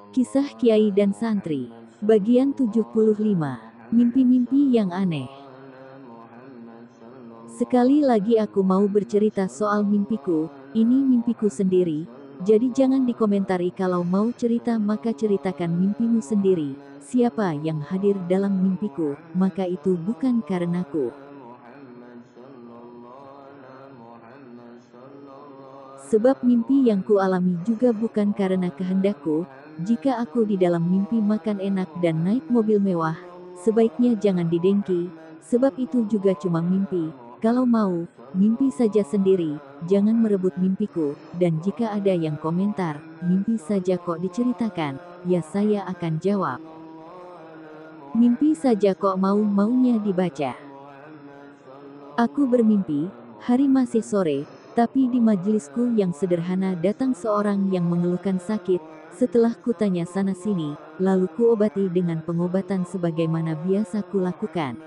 Kisah Kiai dan Santri. Bagian 75. Mimpi-mimpi yang aneh. Sekali lagi aku mau bercerita soal mimpiku. Ini mimpiku sendiri. Jadi jangan dikomentari kalau mau cerita, maka ceritakan mimpimu sendiri. Siapa yang hadir dalam mimpiku, maka itu bukan karenaku. Sebab mimpi yang kualami juga bukan karena kehendakku. Jika aku di dalam mimpi makan enak dan naik mobil mewah, sebaiknya jangan didengki, sebab itu juga cuma mimpi. Kalau mau, mimpi saja sendiri, jangan merebut mimpiku, dan jika ada yang komentar, mimpi saja kok diceritakan, ya saya akan jawab. Mimpi saja kok mau-maunya dibaca. Aku bermimpi, hari masih sore, tapi di majelisku yang sederhana datang seorang yang mengeluhkan sakit. Setelah kutanya sana-sini, lalu kuobati dengan pengobatan sebagaimana biasa kulakukan.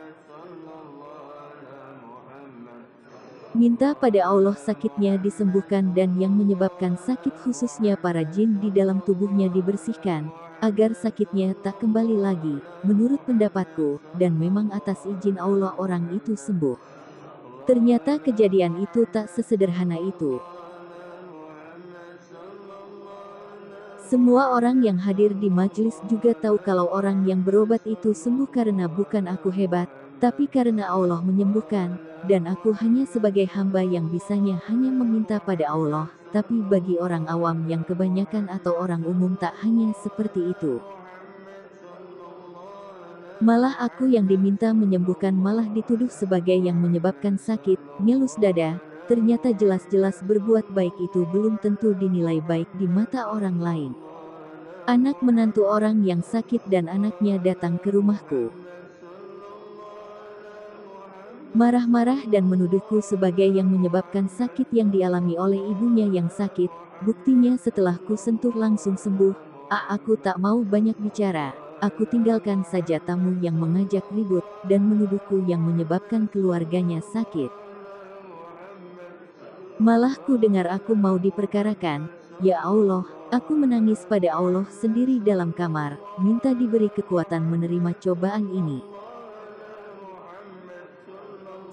Minta pada Allah sakitnya disembuhkan dan yang menyebabkan sakit khususnya para jin di dalam tubuhnya dibersihkan, agar sakitnya tak kembali lagi, menurut pendapatku, dan memang atas izin Allah orang itu sembuh. Ternyata kejadian itu tak sesederhana itu. Semua orang yang hadir di majelis juga tahu kalau orang yang berobat itu sembuh karena bukan aku hebat, tapi karena Allah menyembuhkan, dan aku hanya sebagai hamba yang bisanya hanya meminta pada Allah, tapi bagi orang awam yang kebanyakan atau orang umum tak hanya seperti itu. Malah aku yang diminta menyembuhkan malah dituduh sebagai yang menyebabkan sakit, ngelus dada. Ternyata jelas-jelas berbuat baik itu belum tentu dinilai baik di mata orang lain. Anak menantu orang yang sakit dan anaknya datang ke rumahku. Marah-marah dan menuduhku sebagai yang menyebabkan sakit yang dialami oleh ibunya yang sakit. Buktinya setelah ku sentuh langsung sembuh. Aku tak mau banyak bicara. Aku tinggalkan saja tamu yang mengajak ribut, dan menuduhku yang menyebabkan keluarganya sakit. Malah ku dengar aku mau diperkarakan. Ya Allah, aku menangis pada Allah sendiri dalam kamar, minta diberi kekuatan menerima cobaan ini.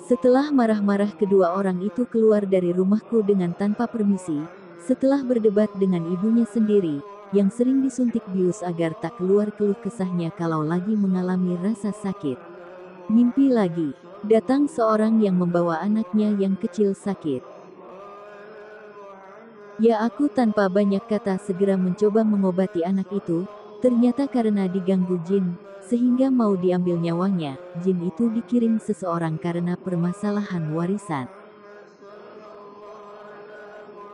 Setelah marah-marah kedua orang itu keluar dari rumahku dengan tanpa permisi, setelah berdebat dengan ibunya sendiri, yang sering disuntik bius agar tak keluar keluh kesahnya kalau lagi mengalami rasa sakit. Mimpi lagi, datang seorang yang membawa anaknya yang kecil sakit. Ya aku tanpa banyak kata segera mencoba mengobati anak itu, ternyata karena diganggu jin, sehingga mau diambil nyawanya, jin itu dikirim seseorang karena permasalahan warisan.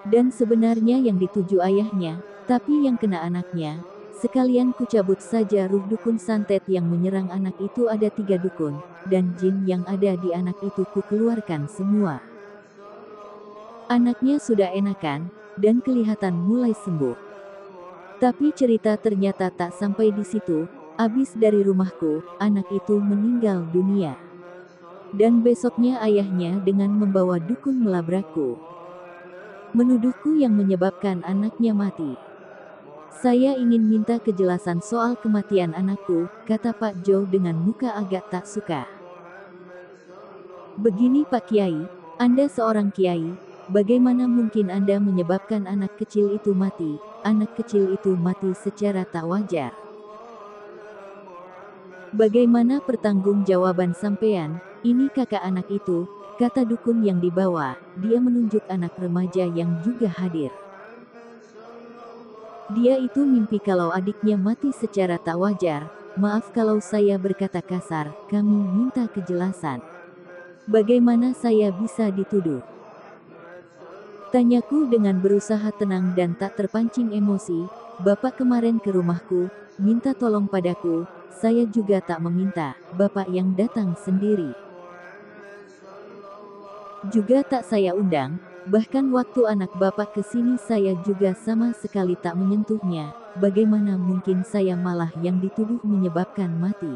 Dan sebenarnya yang dituju ayahnya, tapi yang kena anaknya. Sekalian kucabut saja ruh dukun santet yang menyerang anak itu, ada 3 dukun, dan jin yang ada di anak itu kukeluarkan semua. Anaknya sudah enakan, dan kelihatan mulai sembuh. Tapi cerita ternyata tak sampai di situ. Abis dari rumahku, anak itu meninggal dunia. Dan besoknya ayahnya dengan membawa dukun melabrakku. Menuduhku yang menyebabkan anaknya mati. Saya ingin minta kejelasan soal kematian anakku, kata Pak Jo dengan muka agak tak suka. Begini Pak Kiai, Anda seorang kiai, bagaimana mungkin Anda menyebabkan anak kecil itu mati? Anak kecil itu mati secara tak wajar. Bagaimana pertanggungjawaban sampean? Ini kakak anak itu, kata dukun yang dibawa. Dia menunjuk anak remaja yang juga hadir. Dia itu mimpi kalau adiknya mati secara tak wajar. Maaf kalau saya berkata kasar, kami minta kejelasan. Bagaimana saya bisa dituduh? Tanyaku dengan berusaha tenang dan tak terpancing emosi. Bapak kemarin ke rumahku, minta tolong padaku. Saya juga tak meminta, Bapak yang datang sendiri. Juga tak saya undang, bahkan waktu anak Bapak ke sini saya juga sama sekali tak menyentuhnya. Bagaimana mungkin saya malah yang dituduh menyebabkan mati?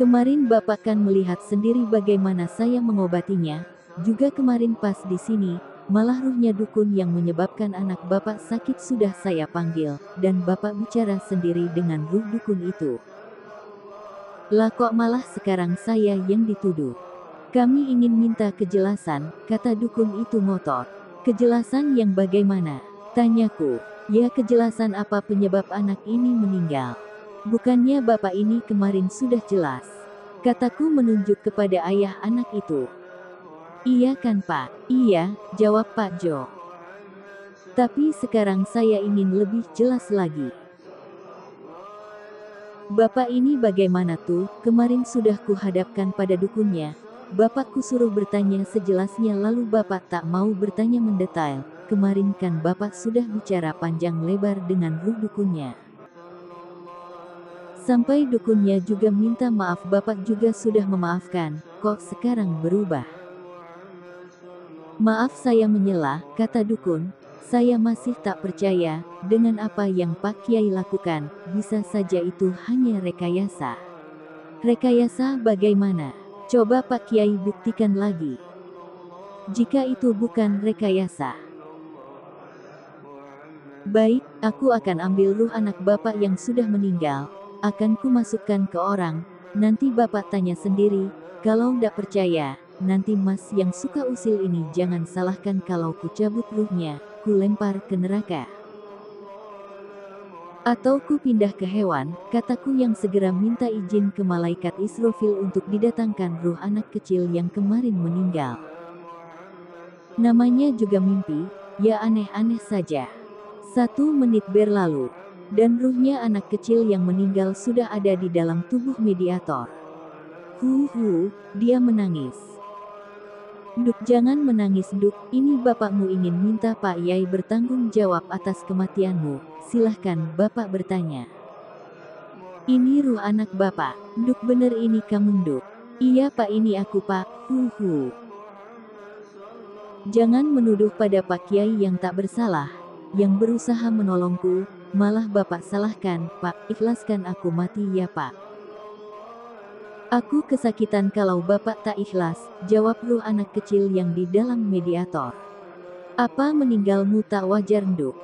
Kemarin Bapak kan melihat sendiri bagaimana saya mengobatinya, juga kemarin pas di sini, malah ruhnya dukun yang menyebabkan anak bapak sakit sudah saya panggil, dan bapak bicara sendiri dengan ruh dukun itu. Lah kok malah sekarang saya yang dituduh? Kami ingin minta kejelasan, kata dukun itu ngotot. Kejelasan yang bagaimana? Tanyaku. Ya kejelasan apa penyebab anak ini meninggal. Bukannya bapak ini kemarin sudah jelas. Kataku menunjuk kepada ayah anak itu. Iya kan Pak? Iya, jawab Pak Jo. Tapi sekarang saya ingin lebih jelas lagi. Bapak ini bagaimana tuh? Kemarin sudah kuhadapkan pada dukunnya. Bapakku suruh bertanya sejelasnya lalu bapak tak mau bertanya mendetail. Kemarin kan bapak sudah bicara panjang lebar dengan ruh dukunnya. Sampai dukunnya juga minta maaf, bapak juga sudah memaafkan. Kok sekarang berubah? Maaf saya menyela, kata dukun. Saya masih tak percaya dengan apa yang Pak Kiai lakukan. Bisa saja itu hanya rekayasa. Rekayasa bagaimana? Coba Pak Kiai buktikan lagi. Jika itu bukan rekayasa. Baik, aku akan ambil ruh anak bapak yang sudah meninggal. Akan ku masukkan ke orang. Nanti bapak tanya sendiri. Kalau ndak percaya, nanti mas yang suka usil ini jangan salahkan kalau ku cabut ruhnya, ku lempar ke neraka. Atau ku pindah ke hewan, kataku yang segera minta izin ke malaikat Israfil untuk didatangkan ruh anak kecil yang kemarin meninggal. Namanya juga mimpi, ya aneh-aneh saja. 1 menit berlalu, dan ruhnya anak kecil yang meninggal sudah ada di dalam tubuh mediator. Dia menangis. Duk jangan menangis Duk, ini bapakmu ingin minta Pak Yai bertanggung jawab atas kematianmu, silahkan bapak bertanya. Ini ruh anak bapak, Duk bener ini kamu Duk? Iya Pak ini aku Pak, Jangan menuduh pada Pak Kiai yang tak bersalah, yang berusaha menolongku, malah bapak salahkan, Pak, ikhlaskan aku mati ya Pak. Aku kesakitan kalau bapak tak ikhlas, jawab ruh anak kecil yang di dalam mediator. Apa meninggalmu tak wajar Nduk?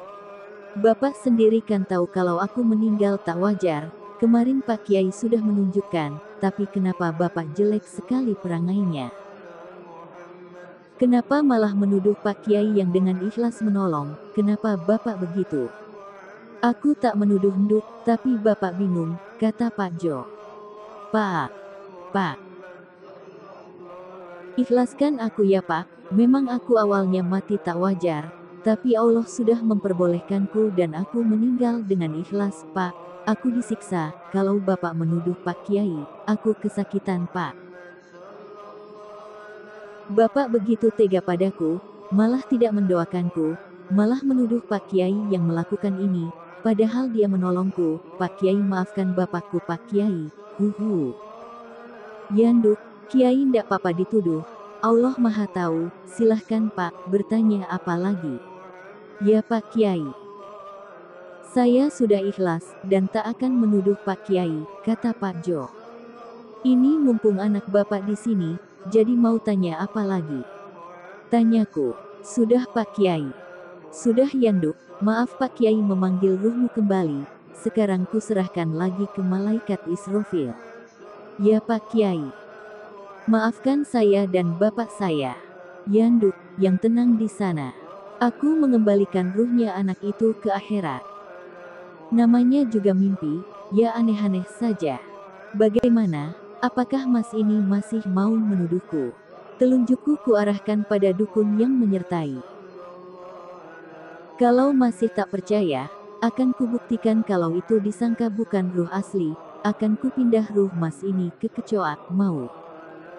Bapak sendiri kan tahu kalau aku meninggal tak wajar, kemarin Pak Kiai sudah menunjukkan, tapi kenapa bapak jelek sekali perangainya? Kenapa malah menuduh Pak Kiai yang dengan ikhlas menolong, kenapa bapak begitu? Aku tak menuduh Nduk, tapi bapak bingung, kata Pak Jo. Pak. Ikhlaskan aku ya Pak, memang aku awalnya mati tak wajar, tapi Allah sudah memperbolehkanku dan aku meninggal dengan ikhlas Pak. Aku disiksa, kalau Bapak menuduh Pak Kiai, aku kesakitan Pak. Bapak begitu tega padaku, malah tidak mendoakanku, malah menuduh Pak Kiai yang melakukan ini, padahal dia menolongku. Pak Kiai maafkan bapakku Pak Kiai, Yanduk, Kiai ndak apa-apa dituduh. Allah Maha Tahu, silahkan Pak, bertanya apa lagi. Ya Pak Kiai. Saya sudah ikhlas, dan tak akan menuduh Pak Kiai, kata Pak Jo. Ini mumpung anak Bapak di sini, jadi mau tanya apa lagi? Tanyaku, sudah Pak Kiai. Sudah Yanduk, maaf Pak Kiai memanggil ruhmu kembali, sekarang ku serahkan lagi ke malaikat Israfil. Ya Pak Kiai. Maafkan saya dan bapak saya. Yanduk, yang tenang di sana. Aku mengembalikan ruhnya anak itu ke akhirat. Namanya juga mimpi, ya aneh-aneh saja. Bagaimana? Apakah mas ini masih mau menuduhku? Telunjukku kuarahkan pada dukun yang menyertai. Kalau masih tak percaya, akan kubuktikan kalau itu disangka bukan ruh asli, akan kupindah ruh mas ini ke kecoak, mau?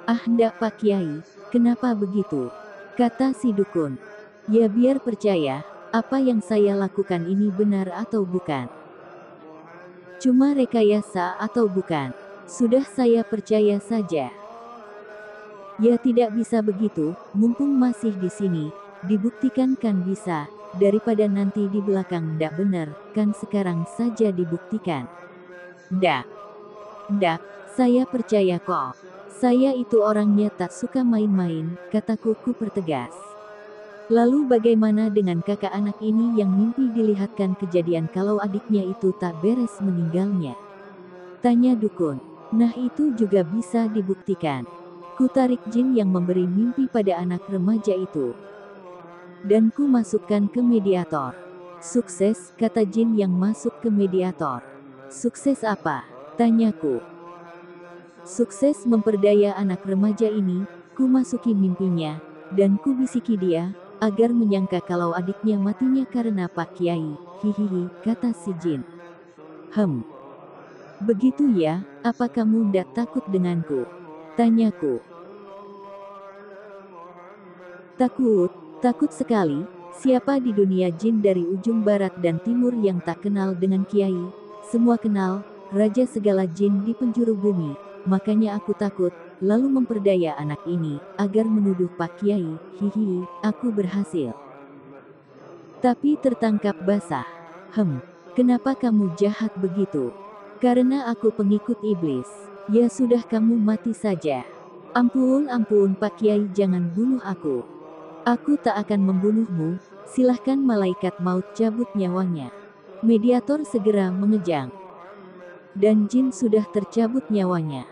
Ah ndak Pak Kiai, kenapa begitu? Kata si dukun. Ya biar percaya, apa yang saya lakukan ini benar atau bukan. Cuma rekayasa atau bukan. Sudah saya percaya saja. Ya tidak bisa begitu, mumpung masih di sini, dibuktikan kan bisa, daripada nanti di belakang ndak benar, kan sekarang saja dibuktikan. Ndak, saya percaya kok. Saya itu orangnya tak suka main-main, kataku ku pertegas. Lalu bagaimana dengan kakak anak ini yang mimpi dilihatkan kejadian kalau adiknya itu tak beres meninggalnya? Tanya dukun. Nah itu juga bisa dibuktikan. Ku tarik jin yang memberi mimpi pada anak remaja itu. Dan ku masukkan ke mediator. Sukses, kata jin yang masuk ke mediator. Sukses apa? Tanyaku. Sukses memperdaya anak remaja ini, ku masuki mimpinya, dan ku bisiki dia, agar menyangka kalau adiknya matinya karena Pak Kiai. Hihihi, kata si jin. Begitu ya, apa kamu ndak takut denganku? Tanyaku. Takut, takut sekali. Siapa di dunia jin dari ujung barat dan timur yang tak kenal dengan Kiai? Semua kenal, raja segala jin di penjuru bumi. Makanya aku takut, lalu memperdaya anak ini, agar menuduh Pak Kiai. Hihi, aku berhasil. Tapi tertangkap basah. Kenapa kamu jahat begitu? Karena aku pengikut iblis. Ya sudah kamu mati saja. Ampun ampun Pak Kiai jangan bunuh aku. Aku tak akan membunuhmu, silahkan malaikat maut cabut nyawanya. Mediator segera mengejang. Dan jin sudah tercabut nyawanya.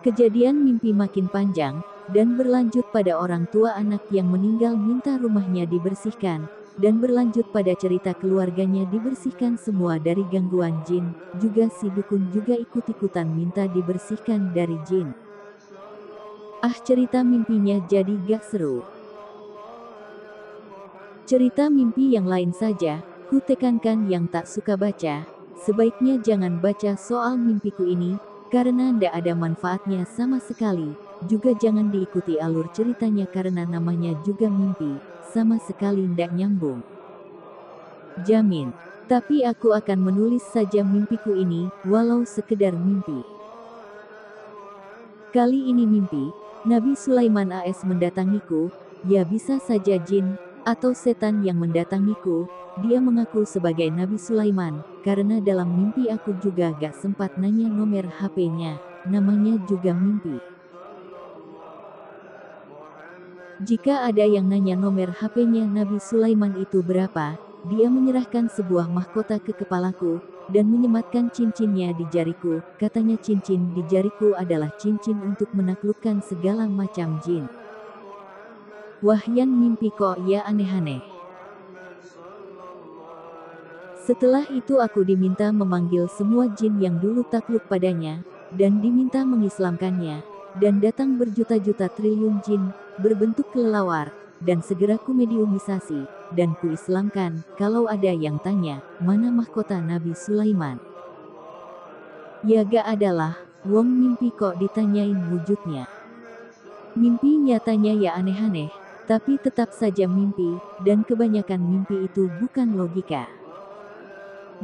Kejadian mimpi makin panjang, dan berlanjut pada orang tua anak yang meninggal minta rumahnya dibersihkan, dan berlanjut pada cerita keluarganya dibersihkan semua dari gangguan jin, juga si dukun juga ikut-ikutan minta dibersihkan dari jin. Cerita mimpinya jadi gak seru. Cerita mimpi yang lain saja, ku tekankan yang tak suka baca, sebaiknya jangan baca soal mimpiku ini, karena ndak ada manfaatnya sama sekali, juga jangan diikuti alur ceritanya karena namanya juga mimpi, sama sekali ndak nyambung. Jamin. Tapi aku akan menulis saja mimpiku ini, walau sekedar mimpi. Kali ini mimpi, Nabi Sulaiman AS mendatangiku, ya bisa saja jin, atau setan yang mendatangiku, dia mengaku sebagai Nabi Sulaiman, karena dalam mimpi aku juga gak sempat nanya nomor HP-nya, namanya juga mimpi. Jika ada yang nanya nomor HP-nya Nabi Sulaiman itu berapa, dia menyerahkan sebuah mahkota ke kepalaku, dan menyematkan cincinnya di jariku, katanya cincin di jariku adalah cincin untuk menaklukkan segala macam jin. Wahyan mimpi kok ya aneh-aneh. Setelah itu aku diminta memanggil semua jin yang dulu takluk padanya, dan diminta mengislamkannya, dan datang berjuta-juta triliun jin, berbentuk kelelawar, dan segera kumediumisasi, dan kuislamkan, kalau ada yang tanya, mana mahkota Nabi Sulaiman? Ya gak adalah, wong mimpi kok ditanyain wujudnya. Mimpi nyatanya ya aneh-aneh, tapi tetap saja mimpi, dan kebanyakan mimpi itu bukan logika.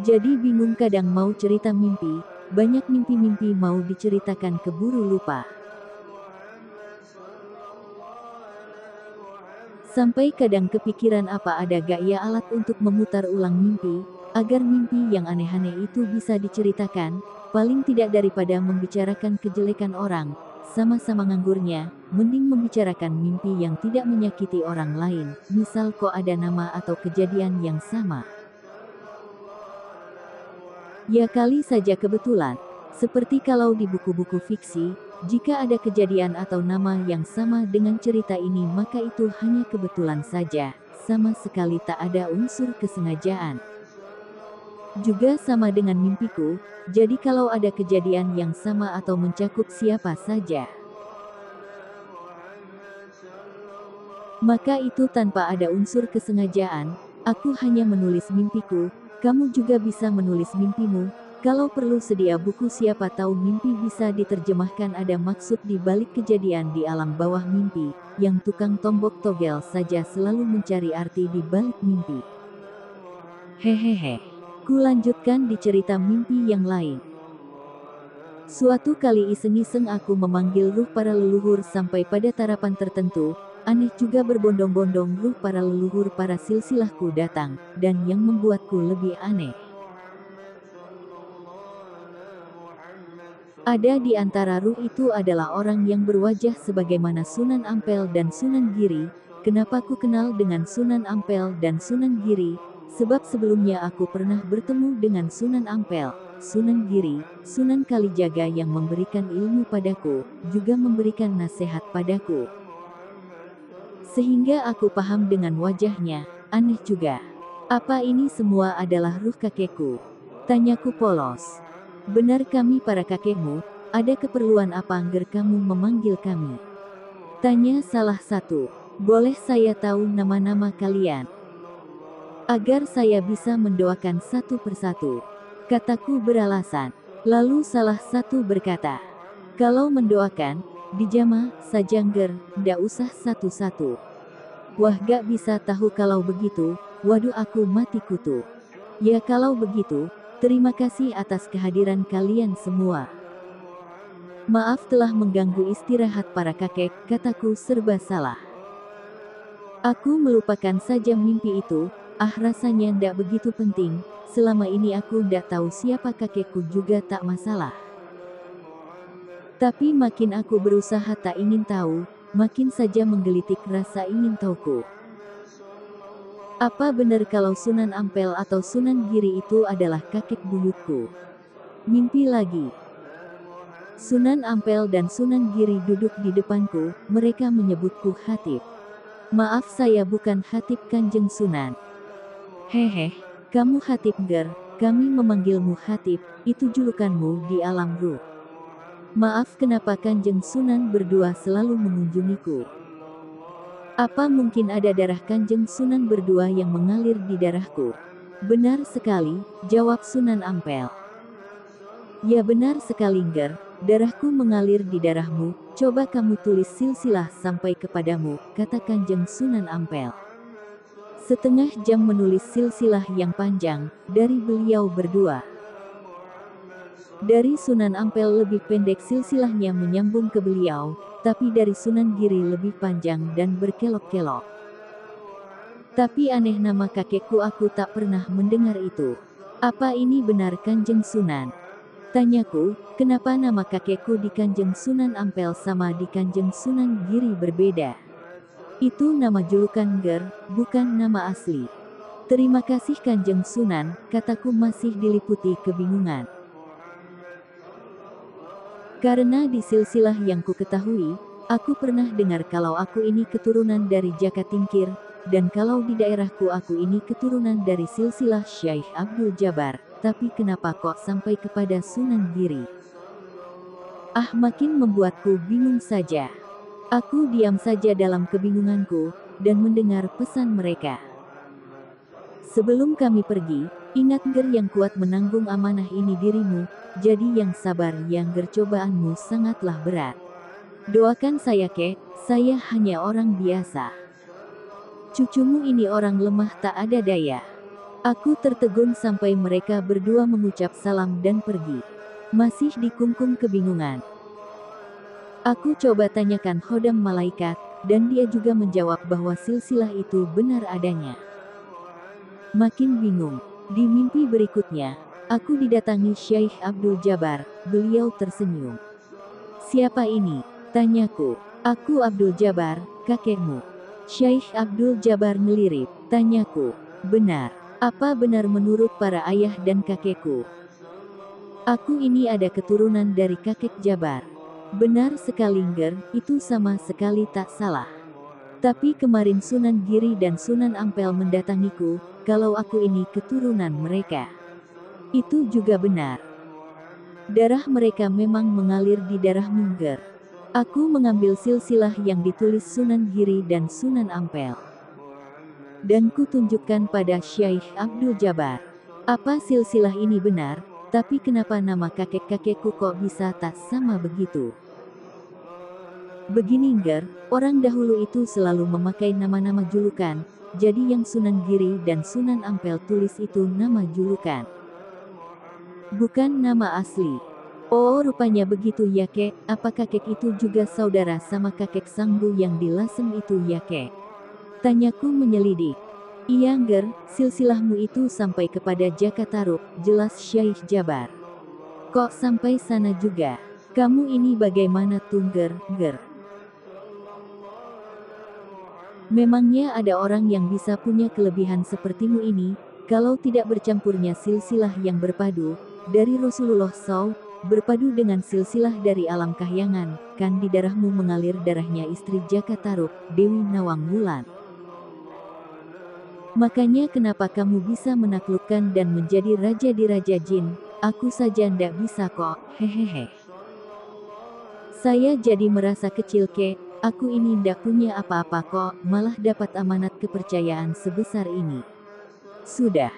Jadi bingung kadang mau cerita mimpi, banyak mimpi-mimpi mau diceritakan keburu lupa. Sampai kadang kepikiran apa ada gak ya alat untuk memutar ulang mimpi, agar mimpi yang aneh-aneh itu bisa diceritakan, paling tidak daripada membicarakan kejelekan orang, sama-sama nganggurnya, mending membicarakan mimpi yang tidak menyakiti orang lain, misal kok ada nama atau kejadian yang sama. Ya kali saja kebetulan, seperti kalau di buku-buku fiksi, jika ada kejadian atau nama yang sama dengan cerita ini maka itu hanya kebetulan saja, sama sekali tak ada unsur kesengajaan. Juga sama dengan mimpiku, jadi kalau ada kejadian yang sama atau mencakup siapa saja, maka itu tanpa ada unsur kesengajaan, aku hanya menulis mimpiku, kamu juga bisa menulis mimpimu. Kalau perlu sedia buku siapa tahu mimpi bisa diterjemahkan ada maksud di balik kejadian di alam bawah mimpi, yang tukang tombok togel saja selalu mencari arti di balik mimpi. Hehehe. Ku lanjutkan di cerita mimpi yang lain. Suatu kali iseng-iseng aku memanggil ruh para leluhur sampai pada tarapan tertentu, aneh juga berbondong-bondong ruh para leluhur para silsilahku datang, dan yang membuatku lebih aneh. Ada di antara ruh itu adalah orang yang berwajah sebagaimana Sunan Ampel dan Sunan Giri. Kenapa ku kenal dengan Sunan Ampel dan Sunan Giri? Sebab sebelumnya aku pernah bertemu dengan Sunan Ampel, Sunan Giri, Sunan Kalijaga yang memberikan ilmu padaku, juga memberikan nasihat padaku. Sehingga aku paham dengan wajahnya. Aneh juga. Apa ini semua adalah ruh kakekku? Tanyaku polos. Benar kami para kakekmu, ada keperluan apa angger kamu memanggil kami? Tanya salah satu. Boleh saya tahu nama-nama kalian? Agar saya bisa mendoakan satu persatu. Kataku beralasan. Lalu salah satu berkata, kalau mendoakan, dijama saja ngger, ndak usah satu-satu. Wah gak bisa tahu kalau begitu, waduh aku mati kutu. Ya kalau begitu, terima kasih atas kehadiran kalian semua. Maaf telah mengganggu istirahat para kakek, kataku serba salah. Aku melupakan saja mimpi itu, rasanya ndak begitu penting, selama ini aku ndak tahu siapa kakekku juga tak masalah. Tapi makin aku berusaha tak ingin tahu, makin saja menggelitik rasa ingin tahuku. Apa benar kalau Sunan Ampel atau Sunan Giri itu adalah kakek buyutku? Mimpi lagi. Sunan Ampel dan Sunan Giri duduk di depanku, mereka menyebutku Hatib. Maaf saya bukan Hatib Kanjeng Sunan. Hehe, kamu Hatib Nger, kami memanggilmu Hatib, itu julukanmu di alam ruh. Maaf kenapa Kanjeng Sunan berdua selalu mengunjungiku? Apa mungkin ada darah Kanjeng Sunan berdua yang mengalir di darahku? Benar sekali, jawab Sunan Ampel. Ya benar sekali Nger, darahku mengalir di darahmu, coba kamu tulis silsilah sampai kepadamu, kata Kanjeng Sunan Ampel. Setengah jam menulis silsilah yang panjang, dari beliau berdua. Dari Sunan Ampel lebih pendek silsilahnya menyambung ke beliau, tapi dari Sunan Giri lebih panjang dan berkelok-kelok. Tapi aneh nama kakekku aku tak pernah mendengar itu. Apa ini benar Kanjeng Sunan? Tanyaku, kenapa nama kakekku di Kanjeng Sunan Ampel sama di Kanjeng Sunan Giri berbeda? Itu nama julukan Nger, bukan nama asli. Terima kasih Kanjeng Sunan, kataku masih diliputi kebingungan. Karena di silsilah yang ku ketahui, aku pernah dengar kalau aku ini keturunan dari Jaka Tingkir, dan kalau di daerahku aku ini keturunan dari silsilah Syekh Abdul Jabar, tapi kenapa kok sampai kepada Sunan Giri? Makin membuatku bingung saja. Aku diam saja dalam kebingunganku, dan mendengar pesan mereka. Sebelum kami pergi, ingat Nger yang kuat menanggung amanah ini dirimu, jadi yang sabar yang Nger cobaanmu sangatlah berat. Doakan saya kek, saya hanya orang biasa. Cucumu ini orang lemah tak ada daya. Aku tertegun sampai mereka berdua mengucap salam dan pergi. Masih dikungkung kebingungan. Aku coba tanyakan Khodam Malaikat, dan dia juga menjawab bahwa silsilah itu benar adanya. Makin bingung. Di mimpi berikutnya, aku didatangi Syekh Abdul Jabar, beliau tersenyum. Siapa ini? Tanyaku. Aku Abdul Jabar, kakekmu. Syekh Abdul Jabar ngelirip, tanyaku. Benar. Apa benar menurut para ayah dan kakekku? Aku ini ada keturunan dari kakek Jabar. Benar sekali Nger, itu sama sekali tak salah. Tapi kemarin Sunan Giri dan Sunan Ampel mendatangiku, kalau aku ini keturunan mereka. Itu juga benar. Darah mereka memang mengalir di darah Nger. Aku mengambil silsilah yang ditulis Sunan Giri dan Sunan Ampel. Dan ku tunjukkan pada Syekh Abdul Jabar. Apa silsilah ini benar, tapi kenapa nama kakek-kakekku kok bisa tak sama begitu? Begini Nger, orang dahulu itu selalu memakai nama-nama julukan, jadi yang Sunan Giri dan Sunan Ampel tulis itu nama julukan. Bukan nama asli. Oh rupanya begitu ya kek, apa kakek itu juga saudara sama kakek Sangbu yang di Lasem itu ya kek? Tanyaku menyelidik. Iya Nger, silsilahmu itu sampai kepada Jaka Tarub, jelas Syekh Jabar. Kok sampai sana juga? Kamu ini bagaimana Tungger, Ger? Memangnya ada orang yang bisa punya kelebihan sepertimu ini, kalau tidak bercampurnya silsilah yang berpadu, dari Rasulullah SAW, berpadu dengan silsilah dari alam kahyangan, kan di darahmu mengalir darahnya istri Jaka Tarub, Dewi Nawang Wulan. Makanya kenapa kamu bisa menaklukkan dan menjadi raja di Raja Jin, aku saja ndak bisa kok, hehehe. Saya jadi merasa kecil kek. Aku ini ndak punya apa-apa kok, malah dapat amanat kepercayaan sebesar ini. Sudah.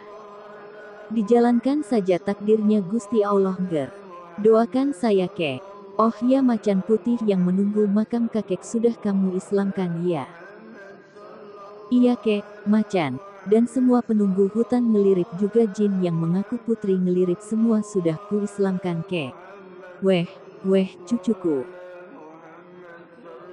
Dijalankan saja takdirnya Gusti Allah, Ger. Doakan saya kek. Oh ya, macan putih yang menunggu makam kakek sudah kamu islamkan ya? Iya kek, macan. Dan semua penunggu hutan ngelirik juga jin yang mengaku putri ngelirik semua sudah ku islamkan kek. Weh, cucuku.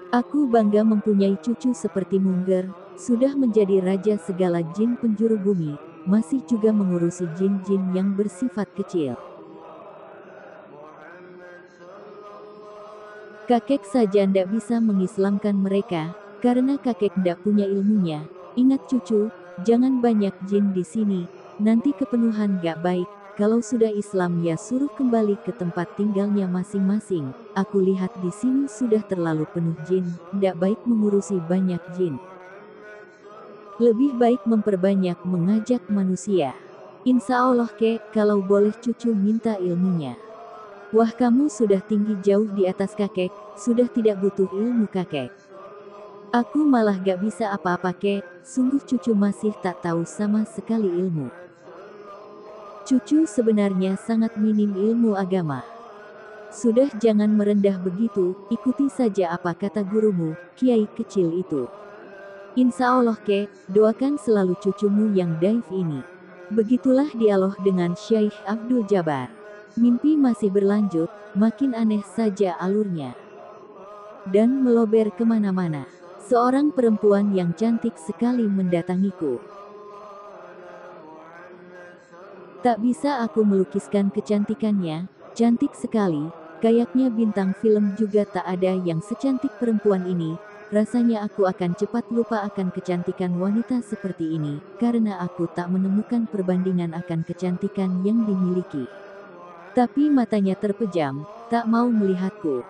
Aku bangga mempunyai cucu seperti Mungger, sudah menjadi raja segala jin penjuru bumi, masih juga mengurusi jin-jin yang bersifat kecil. Kakek saja ndak bisa mengislamkan mereka, karena kakek ndak punya ilmunya. Ingat cucu, jangan banyak jin di sini, nanti kepenuhan gak baik. Kalau sudah Islam ya suruh kembali ke tempat tinggalnya masing-masing. Aku lihat di sini sudah terlalu penuh jin, ndak baik mengurusi banyak jin. Lebih baik memperbanyak mengajak manusia. Insya Allah kek, kalau boleh cucu minta ilmunya. Wah, kamu sudah tinggi jauh di atas kakek, sudah tidak butuh ilmu kakek. Aku malah gak bisa apa-apa kek, sungguh cucu masih tak tahu sama sekali ilmu. Cucu sebenarnya sangat minim ilmu agama. Sudah jangan merendah begitu, ikuti saja apa kata gurumu, kiai kecil itu. Insya Allah kek, doakan selalu cucumu yang daif ini. Begitulah dialog dengan Syekh Abdul Jabbar. Mimpi masih berlanjut, makin aneh saja alurnya. Dan melober kemana-mana. Seorang perempuan yang cantik sekali mendatangiku. Tak bisa aku melukiskan kecantikannya, cantik sekali, kayaknya bintang film juga tak ada yang secantik perempuan ini. Rasanya aku akan cepat lupa akan kecantikan wanita seperti ini, karena aku tak menemukan perbandingan akan kecantikan yang dimiliki. Tapi matanya terpejam, tak mau melihatku.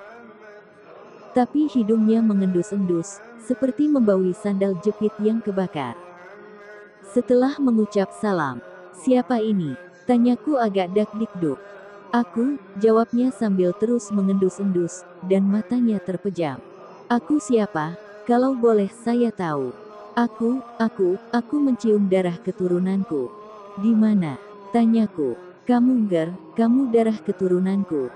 Tapi hidungnya mengendus-endus, seperti membaui sandal jepit yang kebakar. Setelah mengucap salam, "Siapa ini?" tanyaku agak dak-dikduk. "Aku," jawabnya sambil terus mengendus-endus, dan matanya terpejam. "Aku siapa? Kalau boleh saya tahu." Aku mencium darah keturunanku." "Di mana?" tanyaku. "Kamu Ger, kamu darah keturunanku."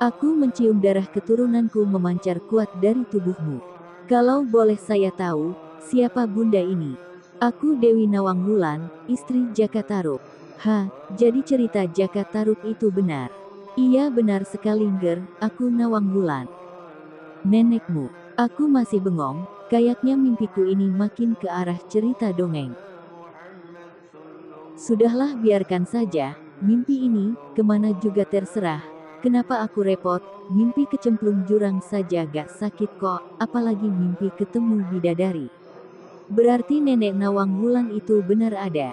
"Aku mencium darah keturunanku memancar kuat dari tubuhmu. Kalau boleh saya tahu, siapa bunda ini?" "Aku Dewi Nawang Wulan, istri Jaka Tarub." "Hah, jadi cerita Jaka Tarub itu benar?" "Iya benar sekali Ger, aku Nawang Wulan." "Nenekmu?" Aku masih bengong, kayaknya mimpiku ini makin ke arah cerita dongeng. Sudahlah, biarkan saja, mimpi ini, kemana juga terserah. Kenapa aku repot, mimpi kecemplung jurang saja gak sakit kok, apalagi mimpi ketemu bidadari. Berarti nenek Nawang Wulan itu benar ada.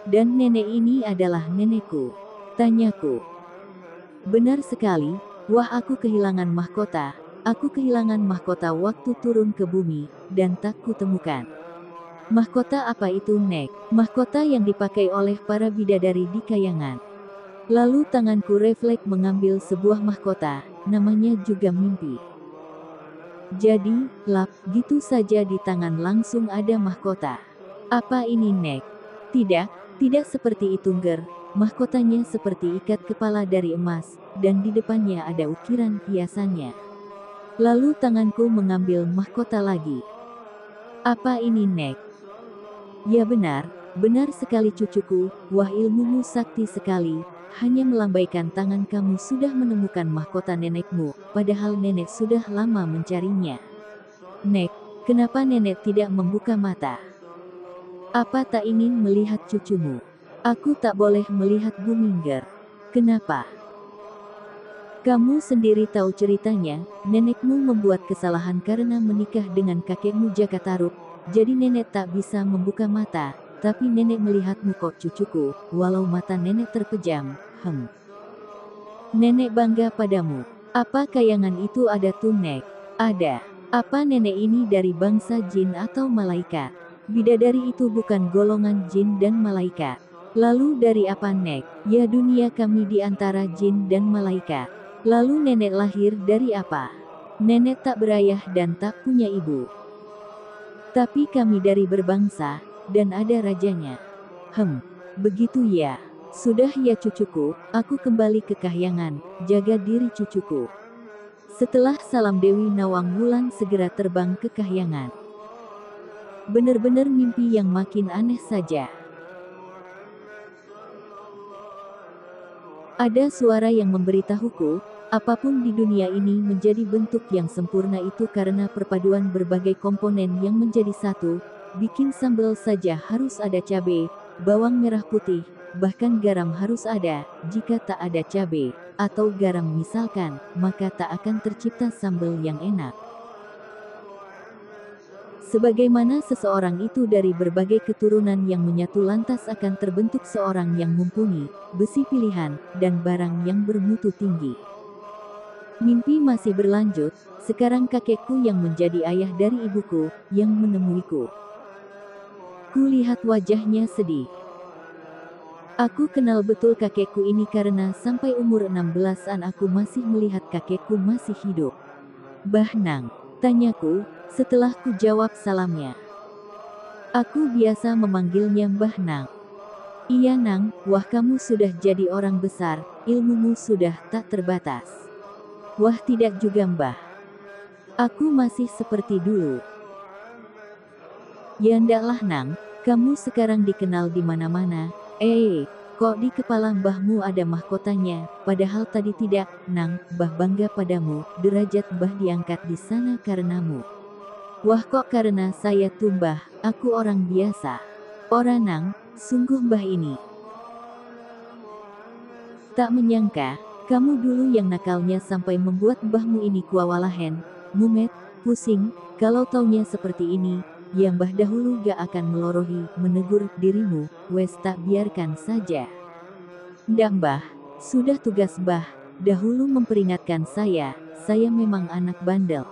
Dan nenek ini adalah nenekku, tanyaku. "Benar sekali, wah aku kehilangan mahkota. Aku kehilangan mahkota waktu turun ke bumi, dan tak kutemukan." "Mahkota apa itu Nek?" "Mahkota yang dipakai oleh para bidadari di kayangan." Lalu tanganku refleks mengambil sebuah mahkota, namanya juga mimpi. Jadi, lap, gitu saja di tangan langsung ada mahkota. "Apa ini Nek?" Tidak seperti itu Ger, mahkotanya seperti ikat kepala dari emas, dan di depannya ada ukiran hiasannya. Lalu tanganku mengambil mahkota lagi. "Apa ini Nek?" "Ya benar sekali cucuku, wah ilmumu sakti sekali, hanya melambaikan tangan kamu sudah menemukan mahkota nenekmu, padahal nenek sudah lama mencarinya." "Nek, kenapa nenek tidak membuka mata? Apa tak ingin melihat cucumu?" "Aku tak boleh melihat bumi Ger." "Kenapa?" Kamu sendiri tahu ceritanya, nenekmu membuat kesalahan karena menikah dengan kakekmu Jaka Tarub, jadi nenek tak bisa membuka mata, tapi nenek melihatmu kok cucuku, walau mata nenek terpejam, Nenek bangga padamu. Apa kayangan itu ada tuh Nek? Ada. Apa nenek ini dari bangsa jin atau malaikat? Bidadari itu bukan golongan jin dan malaikat. Lalu dari apa Nek? Ya dunia kami di antara jin dan malaikat. Lalu nenek lahir dari apa? Nenek tak berayah dan tak punya ibu. Tapi kami dari berbangsa, dan ada rajanya. Begitu ya. Sudah ya cucuku, aku kembali ke kahyangan, jaga diri cucuku. Setelah salam Dewi Nawang Wulan segera terbang ke kahyangan. Bener-bener mimpi yang makin aneh saja. Ada suara yang memberitahuku, apapun di dunia ini menjadi bentuk yang sempurna itu karena perpaduan berbagai komponen yang menjadi satu. Bikin sambal saja harus ada cabai, bawang merah putih, bahkan garam harus ada. Jika tak ada cabai atau garam misalkan, maka tak akan tercipta sambal yang enak. Sebagaimana seseorang itu dari berbagai keturunan yang menyatu lantas akan terbentuk seorang yang mumpuni, besi pilihan, dan barang yang bermutu tinggi. Mimpi masih berlanjut, sekarang kakekku yang menjadi ayah dari ibuku, yang menemuiku. Kulihat wajahnya sedih. Aku kenal betul kakekku ini karena sampai umur 16-an aku masih melihat kakekku masih hidup. Bah Nang, tanyaku, setelah ku jawab salamnya. Aku biasa memanggilnya Mbah Nang. Iya Nang, wah kamu sudah jadi orang besar, ilmumu sudah tak terbatas. Wah tidak juga Mbah. Aku masih seperti dulu. Ya ndaklah Nang, kamu sekarang dikenal di mana-mana. Kok di kepala mbahmu ada mahkotanya, padahal tadi tidak, Nang, Mbah bangga padamu, derajat Mbah diangkat di sana karenamu. Wah kok karena saya tuh Mbah, aku orang biasa. Ora Nang, sungguh Mbah ini. Tak menyangka, kamu dulu yang nakalnya sampai membuat mbahmu ini kuawalahen, mumet, pusing, kalau taunya seperti ini, ya Mbah dahulu gak akan melorohi, menegur dirimu, wes tak biarkan saja. Ndak Mbah, sudah tugas Mbah, dahulu memperingatkan saya memang anak bandel.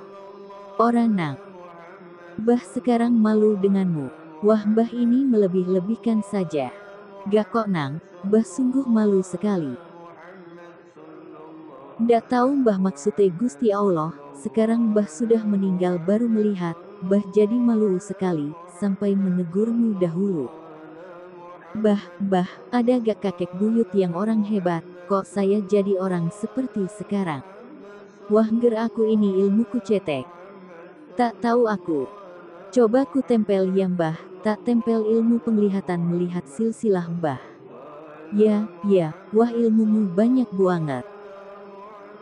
Ora Nang. Mbah sekarang malu denganmu. Wah Mbah ini melebih-lebihkan saja. Gak kok Nang, Mbah sungguh malu sekali. Ndak tahu Mbah maksudnya Gusti Allah, sekarang Mbah sudah meninggal baru melihat, Mbah jadi malu sekali, sampai menegurmu dahulu. Mbah, ada gak kakek buyut yang orang hebat, kok saya jadi orang seperti sekarang? Wah nger aku ini ilmuku cetek. Tak tahu aku. Coba ku tempel ya Mbah, tak tempel ilmu penglihatan melihat silsilah Mbah. Ya, wah ilmumu banyak banget.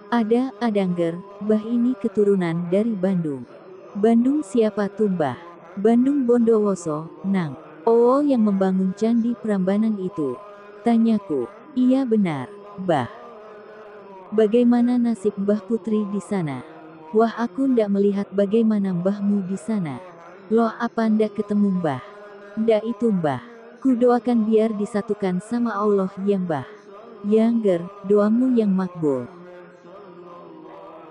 Ada nger, Mbah ini keturunan dari Bandung. Bandung siapa tuh Mbah? Bandung Bondowoso, Nang. Oh yang membangun candi Prambanan itu. Tanyaku. Iya benar, Mbah. Bagaimana nasib Mbah Putri di sana? Wah aku ndak melihat bagaimana mbahmu di sana. Loh apa ndak ketemu Mbah? Ndak itu Mbah. Ku doakan biar disatukan sama Allah ya Mbah. Ya nger, doamu yang makbul.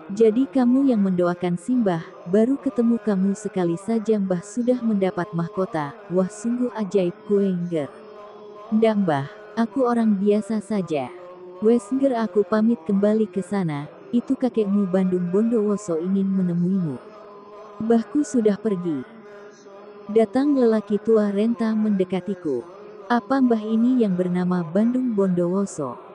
Jadi kamu yang mendoakan Simbah, baru ketemu kamu sekali saja Mbah sudah mendapat mahkota, wah sungguh ajaib kue nger. Ndak Mbah, aku orang biasa saja. Wes nger aku pamit kembali ke sana, itu kakekmu Bandung Bondowoso ingin menemuimu. Mbahku sudah pergi. Datang lelaki tua renta mendekatiku. Apa Mbah ini yang bernama Bandung Bondowoso?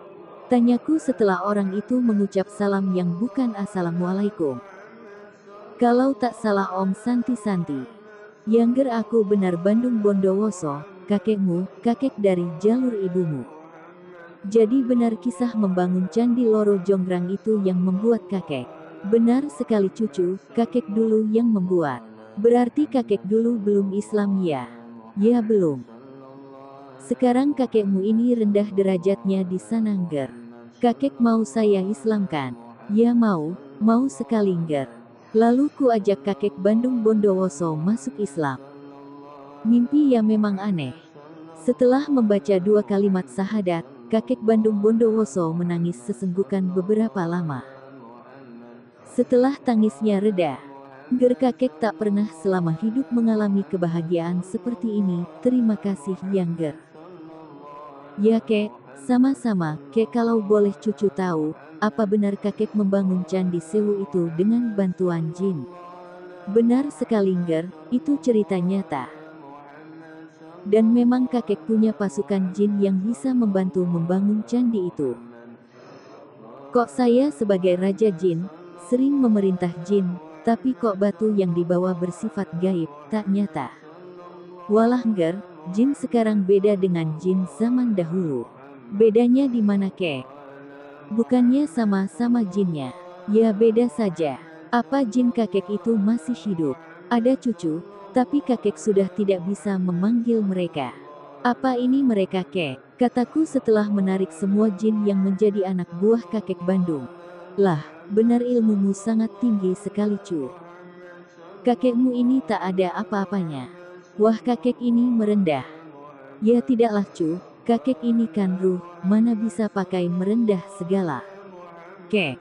Tanyaku setelah orang itu mengucap salam yang bukan assalamualaikum. Kalau tak salah Om Santi-Santi. Yangger aku benar Bandung Bondowoso, kakekmu, kakek dari jalur ibumu. Jadi benar kisah membangun Candi Loro Jonggrang itu yang membuat kakek. Benar sekali cucu, kakek dulu yang membuat. Berarti kakek dulu belum Islam ya? Ya belum. Sekarang kakekmu ini rendah derajatnya di sana nger. Kakek mau saya Islamkan. Ya mau sekali Ngger. Lalu ku ajak kakek Bandung Bondowoso masuk Islam. Mimpi ya memang aneh. Setelah membaca 2 kalimat syahadat, kakek Bandung Bondowoso menangis sesenggukan beberapa lama. Setelah tangisnya reda, Ngger kakek tak pernah selama hidup mengalami kebahagiaan seperti ini. Terima kasih ya Ngger. Ya kek, sama-sama. Kek, kalau boleh cucu tahu, apa benar kakek membangun Candi Sewu itu dengan bantuan jin? Benar sekali Ngger, itu cerita nyata. Dan memang kakek punya pasukan jin yang bisa membantu membangun candi itu. Kok saya sebagai raja jin, sering memerintah jin, tapi kok batu yang dibawa bersifat gaib, tak nyata. Walah Ngger, jin sekarang beda dengan jin zaman dahulu. Bedanya di mana kek? Bukannya sama-sama jinnya? Ya beda saja. Apa jin kakek itu masih hidup? Ada cucu, tapi kakek sudah tidak bisa memanggil mereka. Apa ini mereka kek? Kataku setelah menarik semua jin yang menjadi anak buah kakek Bandung. Lah, benar ilmumu sangat tinggi sekali cu. Kakekmu ini tak ada apa-apanya. Wah, kakek ini merendah. Ya tidaklah cu, kakek ini kan ruh, mana bisa pakai merendah segala. Kek,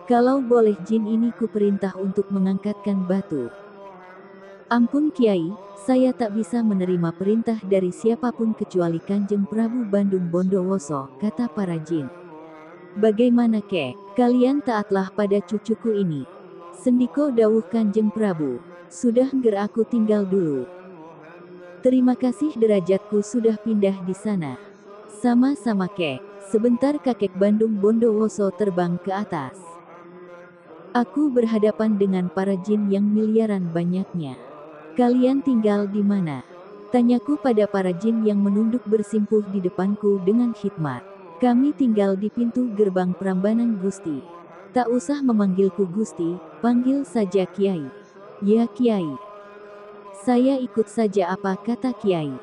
kalau boleh jin ini ku perintah untuk mengangkatkan batu. Ampun Kiai, saya tak bisa menerima perintah dari siapapun kecuali Kanjeng Prabu Bandung Bondowoso, kata para jin. Bagaimana kek, kalian taatlah pada cucuku ini. Sendiko dawuh Kanjeng Prabu. Sudah Ngger, aku tinggal dulu. Terima kasih, derajatku sudah pindah di sana. Sama-sama kek. Sebentar kakek Bandung Bondowoso terbang ke atas. Aku berhadapan dengan para jin yang miliaran banyaknya. Kalian tinggal di mana? Tanyaku pada para jin yang menunduk bersimpuh di depanku dengan khidmat. Kami tinggal di pintu gerbang Prambanan Gusti. Tak usah memanggilku Gusti, panggil saja Kiai. Ya Kiai. Saya ikut saja, apa kata Kiai.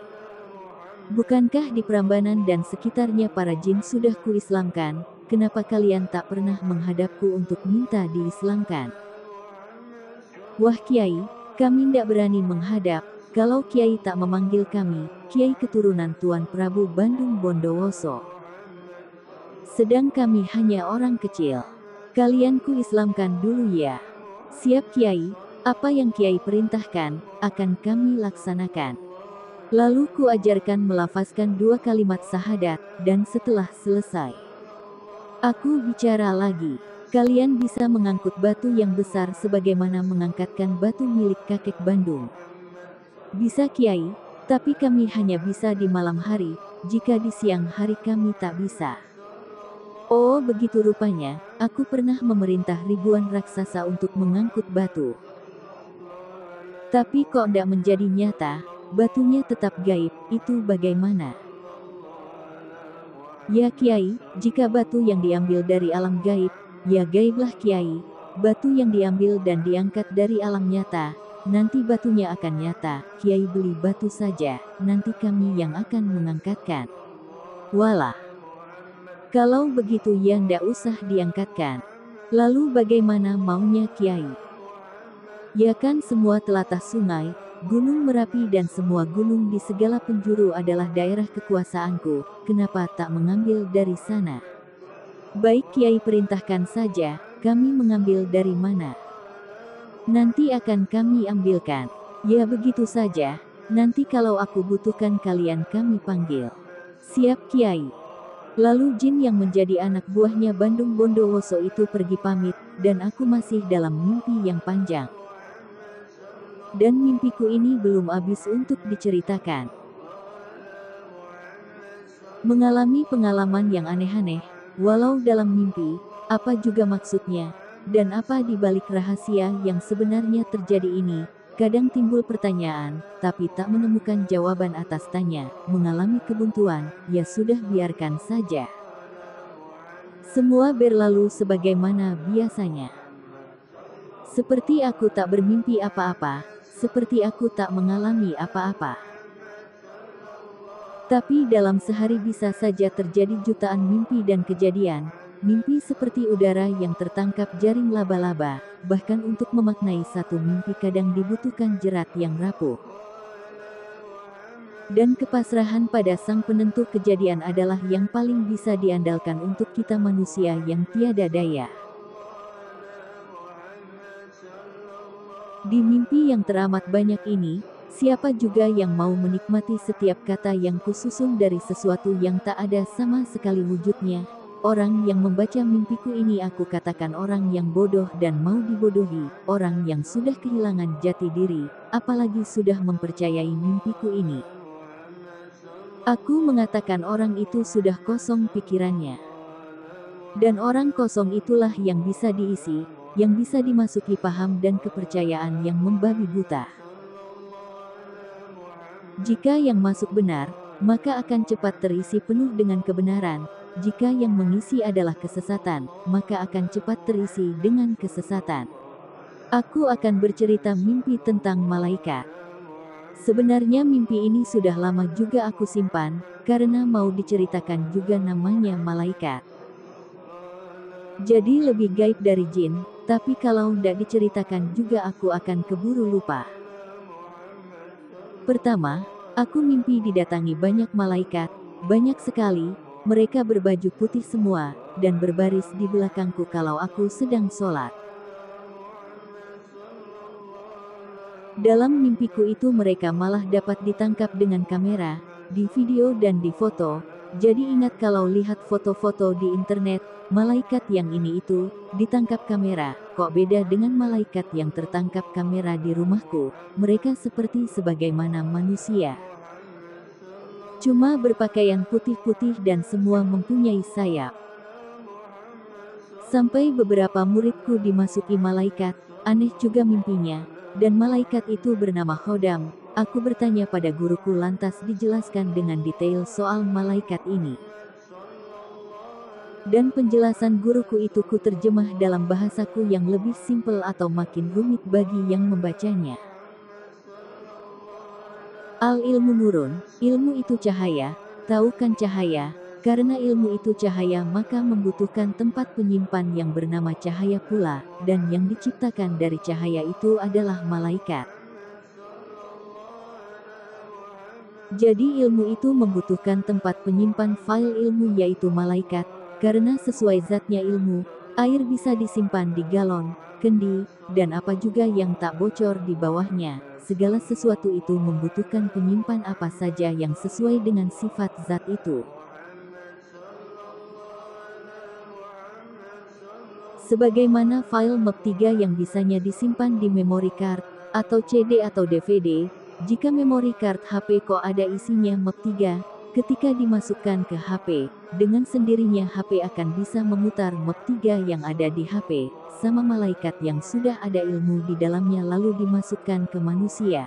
Bukankah di Prambanan dan sekitarnya para jin sudah kuislamkan? Kenapa kalian tak pernah menghadapku untuk minta diislamkan? Wah Kiai, kami ndak berani menghadap, kalau Kiai tak memanggil kami, Kiai keturunan Tuan Prabu Bandung Bondowoso. Sedang kami hanya orang kecil. Kalian kuislamkan dulu ya. Siap Kiai, apa yang Kiai perintahkan, akan kami laksanakan. Lalu kuajarkan melafazkan 2 kalimat syahadat, dan setelah selesai, aku bicara lagi. Kalian bisa mengangkut batu yang besar sebagaimana mengangkatkan batu milik kakek Bandung. Bisa Kiai, tapi kami hanya bisa di malam hari, jika di siang hari kami tak bisa. Oh begitu rupanya, aku pernah memerintah ribuan raksasa untuk mengangkut batu. Tapi kok ndak menjadi nyata, batunya tetap gaib, itu bagaimana? Ya Kiai, jika batu yang diambil dari alam gaib, ya gaiblah Kiai. Batu yang diambil dan diangkat dari alam nyata, nanti batunya akan nyata. Kiai beli batu saja, nanti kami yang akan mengangkatkan. Walah. Kalau begitu ya ndak usah diangkatkan. Lalu bagaimana maunya Kiai? Ya kan semua telatah sungai, Gunung Merapi dan semua gunung di segala penjuru adalah daerah kekuasaanku, kenapa tak mengambil dari sana? Baik Kiai, perintahkan saja, kami mengambil dari mana? Nanti akan kami ambilkan. Ya begitu saja, nanti kalau aku butuhkan kalian kami panggil. Siap Kiai. Lalu jin yang menjadi anak buahnya Bandung Bondowoso itu pergi pamit, dan aku masih dalam mimpi yang panjang. Dan mimpiku ini belum habis untuk diceritakan. Mengalami pengalaman yang aneh-aneh, walau dalam mimpi, apa juga maksudnya, dan apa di balik rahasia yang sebenarnya terjadi ini, kadang timbul pertanyaan, tapi tak menemukan jawaban atas tanya. Mengalami kebuntuan, ya sudah biarkan saja. Semua berlalu sebagaimana biasanya. Seperti aku tak bermimpi apa-apa, seperti aku tak mengalami apa-apa. Tapi dalam sehari bisa saja terjadi jutaan mimpi dan kejadian, Mimpi seperti udara yang tertangkap jaring laba-laba, bahkan untuk memaknai satu mimpi kadang dibutuhkan jerat yang rapuh. Dan kepasrahan pada sang penentu kejadian adalah yang paling bisa diandalkan untuk kita manusia yang tiada daya. Di mimpi yang teramat banyak ini, siapa juga yang mau menikmati setiap kata yang kususun dari sesuatu yang tak ada sama sekali wujudnya? Orang yang membaca mimpiku ini aku katakan orang yang bodoh dan mau dibodohi, orang yang sudah kehilangan jati diri, apalagi sudah mempercayai mimpiku ini. Aku mengatakan orang itu sudah kosong pikirannya. Dan orang kosong itulah yang bisa diisi, yang bisa dimasuki paham dan kepercayaan yang membabi buta. Jika yang masuk benar, maka akan cepat terisi penuh dengan kebenaran. Jika yang mengisi adalah kesesatan, maka akan cepat terisi dengan kesesatan. Aku akan bercerita mimpi tentang malaikat. Sebenarnya mimpi ini sudah lama juga aku simpan, karena mau diceritakan juga namanya malaikat. Jadi lebih gaib dari jin, tapi kalau tidak diceritakan juga aku akan keburu lupa. Pertama, aku mimpi didatangi banyak malaikat, banyak sekali. Mereka berbaju putih semua, dan berbaris di belakangku kalau aku sedang sholat. Dalam mimpiku itu mereka malah dapat ditangkap dengan kamera, di video dan di foto. Jadi ingat kalau lihat foto-foto di internet, malaikat yang ini itu, ditangkap kamera. Kok beda dengan malaikat yang tertangkap kamera di rumahku? Mereka seperti sebagaimana manusia. Cuma berpakaian putih-putih dan semua mempunyai sayap. Sampai beberapa muridku dimasuki malaikat, aneh juga mimpinya, dan malaikat itu bernama Khodam. Aku bertanya pada guruku lantas dijelaskan dengan detail soal malaikat ini. Dan penjelasan guruku itu ku terjemah dalam bahasaku yang lebih simpel atau makin rumit bagi yang membacanya. Al-ilmu nurun, ilmu itu cahaya, tahu kan cahaya, karena ilmu itu cahaya maka membutuhkan tempat penyimpan yang bernama cahaya pula, dan yang diciptakan dari cahaya itu adalah malaikat. Jadi ilmu itu membutuhkan tempat penyimpan file ilmu yaitu malaikat, karena sesuai zatnya ilmu, air bisa disimpan di galon, kendi, dan apa juga yang tak bocor di bawahnya. Segala sesuatu itu membutuhkan penyimpan apa saja yang sesuai dengan sifat zat itu. Sebagaimana file MP3 yang bisanya disimpan di memory card, atau CD atau DVD, jika memory card HP kok ada isinya MP3, ketika dimasukkan ke HP, dengan sendirinya HP akan bisa memutar MP3 yang ada di HP, sama malaikat yang sudah ada ilmu di dalamnya lalu dimasukkan ke manusia.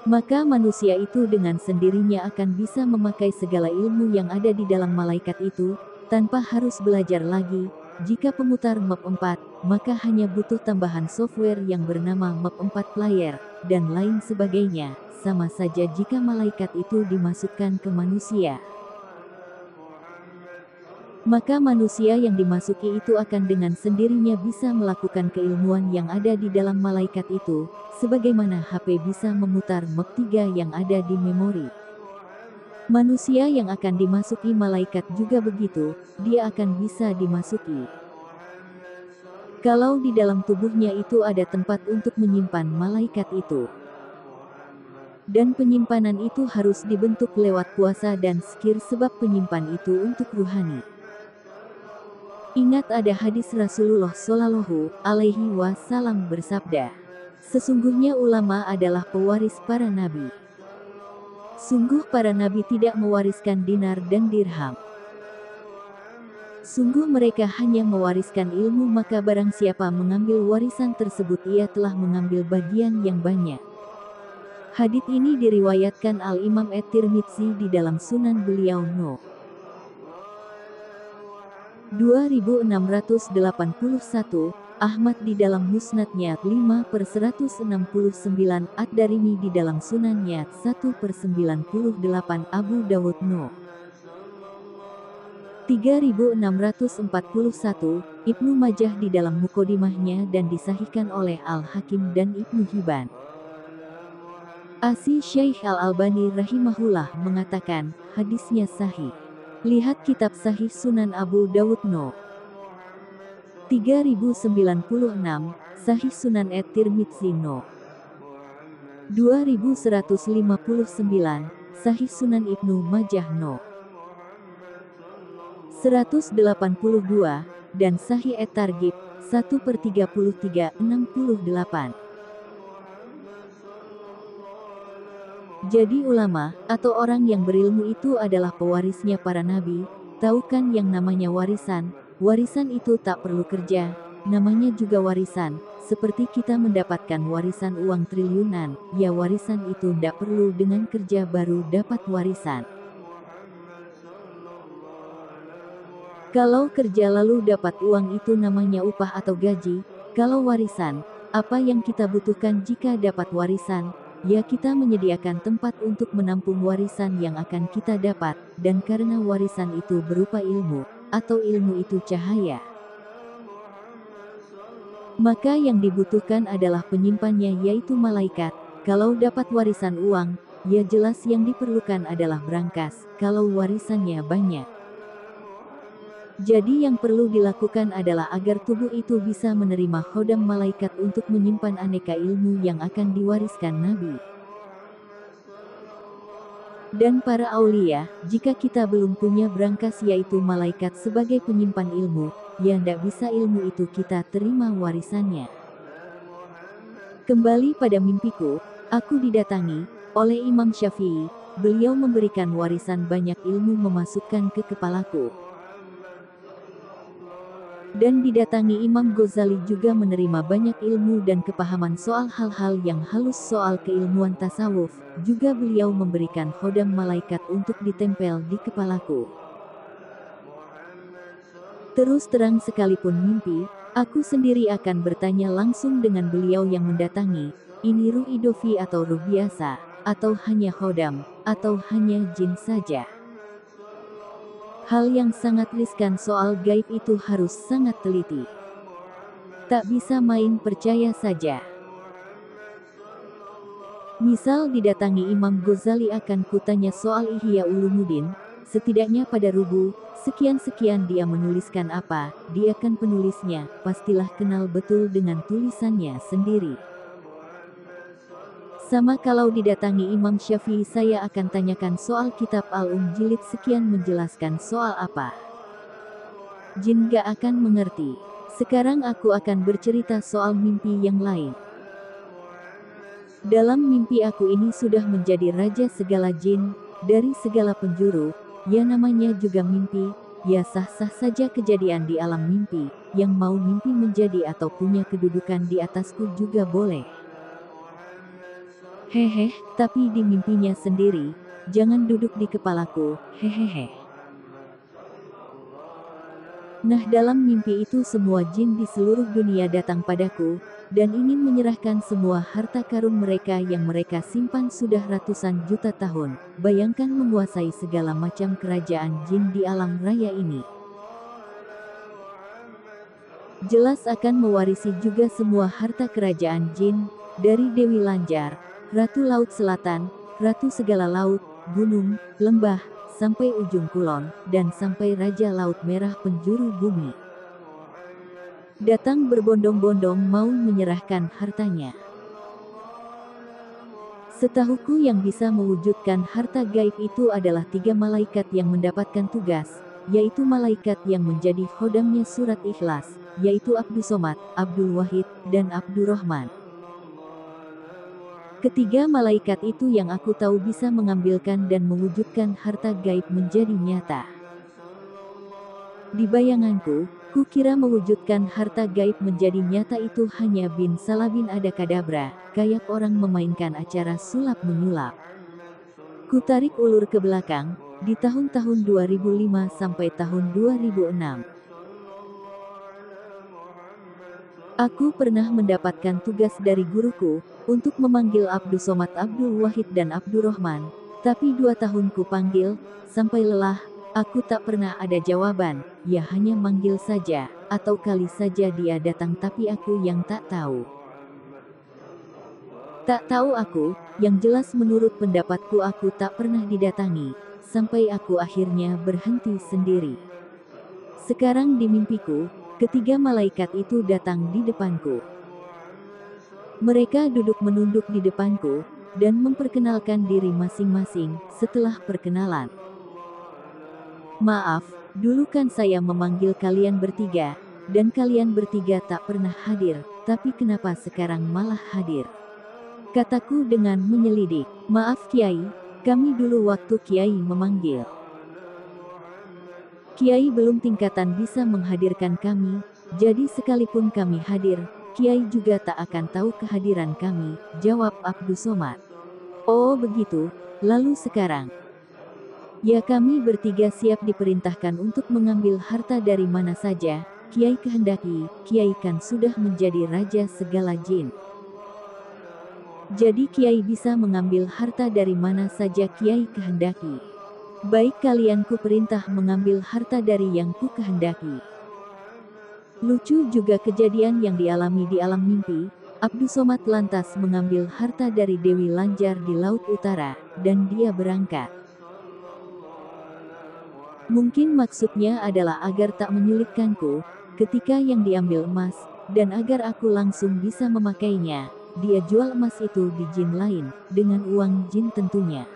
Maka manusia itu dengan sendirinya akan bisa memakai segala ilmu yang ada di dalam malaikat itu, tanpa harus belajar lagi. Jika pemutar MP4, maka hanya butuh tambahan software yang bernama MP4 Player, dan lain sebagainya. Sama saja jika malaikat itu dimasukkan ke manusia. Maka manusia yang dimasuki itu akan dengan sendirinya bisa melakukan keilmuan yang ada di dalam malaikat itu, sebagaimana HP bisa memutar MP3 yang ada di memori. Manusia yang akan dimasuki malaikat juga begitu, dia akan bisa dimasuki. Kalau di dalam tubuhnya itu ada tempat untuk menyimpan malaikat itu. Dan penyimpanan itu harus dibentuk lewat puasa dan zikir sebab penyimpan itu untuk ruhani. Ingat ada hadis Rasulullah Shallallahu Alaihi Wasallam bersabda, sesungguhnya ulama adalah pewaris para nabi. Sungguh para nabi tidak mewariskan dinar dan dirham. Sungguh mereka hanya mewariskan ilmu maka barang siapa mengambil warisan tersebut ia telah mengambil bagian yang banyak. Hadits ini diriwayatkan Al-Imam At-Tirmidzi di dalam Sunan beliau No. 2681, Ahmad di dalam Musnadnya 5/169, Ad-Darimi di dalam Sunannya 1/98, Abu Dawud No. 3641, Ibnu Majah di dalam mukodimahnya dan disahihkan oleh Al-Hakim dan Ibnu Hibban. Asy Syaikh Al-Albani rahimahullah mengatakan, hadisnya sahih. Lihat kitab Sahih Sunan Abu Dawud No. 3096, Sahih Sunan At-Tirmidzi No. 2159, Sahih Sunan Ibnu Majah No. 182, dan Sahih At-Targhib 1/3368. Jadi ulama, atau orang yang berilmu itu adalah pewarisnya para nabi. Tahu kan yang namanya warisan? Warisan itu tak perlu kerja, namanya juga warisan. Seperti kita mendapatkan warisan uang triliunan, ya warisan itu ndak perlu dengan kerja baru dapat warisan. Kalau kerja lalu dapat uang itu namanya upah atau gaji. Kalau warisan, apa yang kita butuhkan jika dapat warisan? Ya kita menyediakan tempat untuk menampung warisan yang akan kita dapat, dan karena warisan itu berupa ilmu, atau ilmu itu cahaya, maka yang dibutuhkan adalah penyimpannya yaitu malaikat. Kalau dapat warisan uang, ya jelas yang diperlukan adalah brankas, kalau warisannya banyak. Jadi yang perlu dilakukan adalah agar tubuh itu bisa menerima khodam malaikat untuk menyimpan aneka ilmu yang akan diwariskan Nabi dan para aulia. Jika kita belum punya brankas yaitu malaikat sebagai penyimpan ilmu, ya ndak bisa ilmu itu kita terima warisannya. Kembali pada mimpiku, aku didatangi oleh Imam Syafi'i. Beliau memberikan warisan banyak ilmu memasukkan ke kepalaku. Dan didatangi Imam Ghazali juga menerima banyak ilmu dan kepahaman soal hal-hal yang halus soal keilmuan tasawuf. Juga beliau memberikan khodam malaikat untuk ditempel di kepalaku. Terus terang sekalipun mimpi, aku sendiri akan bertanya langsung dengan beliau yang mendatangi, ini ruh idofi atau ruh biasa, atau hanya khodam, atau hanya jin saja. Hal yang sangat riskan soal gaib itu harus sangat teliti. Tak bisa main percaya saja. Misal didatangi Imam Ghazali akan kutanya soal Ihya Ulumuddin, setidaknya pada rubu, sekian-sekian dia menuliskan apa, dia kan penulisnya, pastilah kenal betul dengan tulisannya sendiri. Sama kalau didatangi Imam Syafi'i saya akan tanyakan soal kitab jilid sekian menjelaskan soal apa. Jin gak akan mengerti. Sekarang aku akan bercerita soal mimpi yang lain. Dalam mimpi aku ini sudah menjadi raja segala jin, dari segala penjuru, ya namanya juga mimpi, ya sah-sah saja kejadian di alam mimpi, yang mau mimpi menjadi atau punya kedudukan di atasku juga boleh. Hehe, tapi di mimpinya sendiri, jangan duduk di kepalaku, hehehe. Nah dalam mimpi itu semua jin di seluruh dunia datang padaku, dan ingin menyerahkan semua harta karun mereka yang mereka simpan sudah ratusan juta tahun. Bayangkan menguasai segala macam kerajaan jin di alam raya ini. Jelas akan mewarisi juga semua harta kerajaan jin, dari Dewi Lanjar, Ratu Laut Selatan, Ratu segala laut, gunung, lembah, sampai ujung kulon, dan sampai Raja Laut Merah penjuru bumi. Datang berbondong-bondong mau menyerahkan hartanya. Setahuku yang bisa mewujudkan harta gaib itu adalah 3 malaikat yang mendapatkan tugas, yaitu malaikat yang menjadi khodamnya surat Ikhlas, yaitu Abdus Somad, Abdul Wahid, dan Abdurrahman. Ketiga malaikat itu yang aku tahu bisa mengambilkan dan mewujudkan harta gaib menjadi nyata. Di bayanganku, kukira mewujudkan harta gaib menjadi nyata itu hanya bin salah bin adakadabra, kayak orang memainkan acara sulap menyulap. Kutarik ulur ke belakang, di tahun-tahun 2005 sampai tahun 2006. Aku pernah mendapatkan tugas dari guruku, untuk memanggil Abdus Somad, Abdul Wahid dan Abdurrahman, tapi 2 tahun ku panggil, sampai lelah, Aku tak pernah ada jawaban, ia hanya manggil saja, atau kali saja dia datang tapi aku yang tak tahu. Tak tahu aku, yang jelas menurut pendapatku aku tak pernah didatangi, sampai aku akhirnya berhenti sendiri. Sekarang di mimpiku, ketiga malaikat itu datang di depanku. Mereka duduk menunduk di depanku, dan memperkenalkan diri masing-masing. Setelah perkenalan, "Maaf, dulu kan saya memanggil kalian bertiga, dan kalian bertiga tak pernah hadir, tapi kenapa sekarang malah hadir?" Kataku dengan menyelidik. "Maaf Kiai, kami dulu waktu Kiai memanggil Kiai belum tingkatan bisa menghadirkan kami, jadi sekalipun kami hadir, Kiai juga tak akan tahu kehadiran kami," jawab Abdus Somad. "Oh begitu, lalu sekarang?" "Ya kami bertiga siap diperintahkan untuk mengambil harta dari mana saja, Kiai kehendaki, Kiai kan sudah menjadi raja segala jin. Jadi Kiai bisa mengambil harta dari mana saja Kiai kehendaki. Baik kalian ku perintah mengambil harta dari yang ku kehendaki." Lucu juga kejadian yang dialami di alam mimpi. Abdus Somad lantas mengambil harta dari Dewi Lanjar di Laut Utara, dan dia berangkat. Mungkin maksudnya adalah agar tak menyulitkanku, ketika yang diambil emas, dan agar aku langsung bisa memakainya. Dia jual emas itu di jin lain, dengan uang jin tentunya.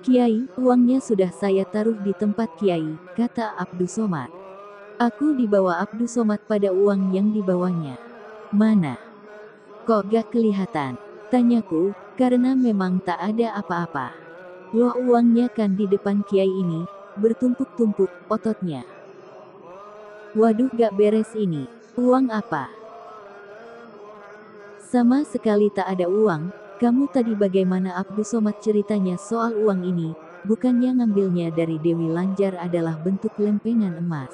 "Kiai, uangnya sudah saya taruh di tempat Kiai," kata Abdus Somad. Aku dibawa Abdus Somad pada uang yang dibawanya. "Mana? Kok gak kelihatan?" tanyaku, karena memang tak ada apa-apa. "Loh uangnya kan di depan Kiai ini, bertumpuk-tumpuk ototnya." "Waduh gak beres ini. Uang apa?" "Sama sekali tak ada uang. Kamu tadi bagaimana?" Abdus Somad ceritanya soal uang ini, bukannya ngambilnya dari Dewi Lanjar adalah bentuk lempengan emas.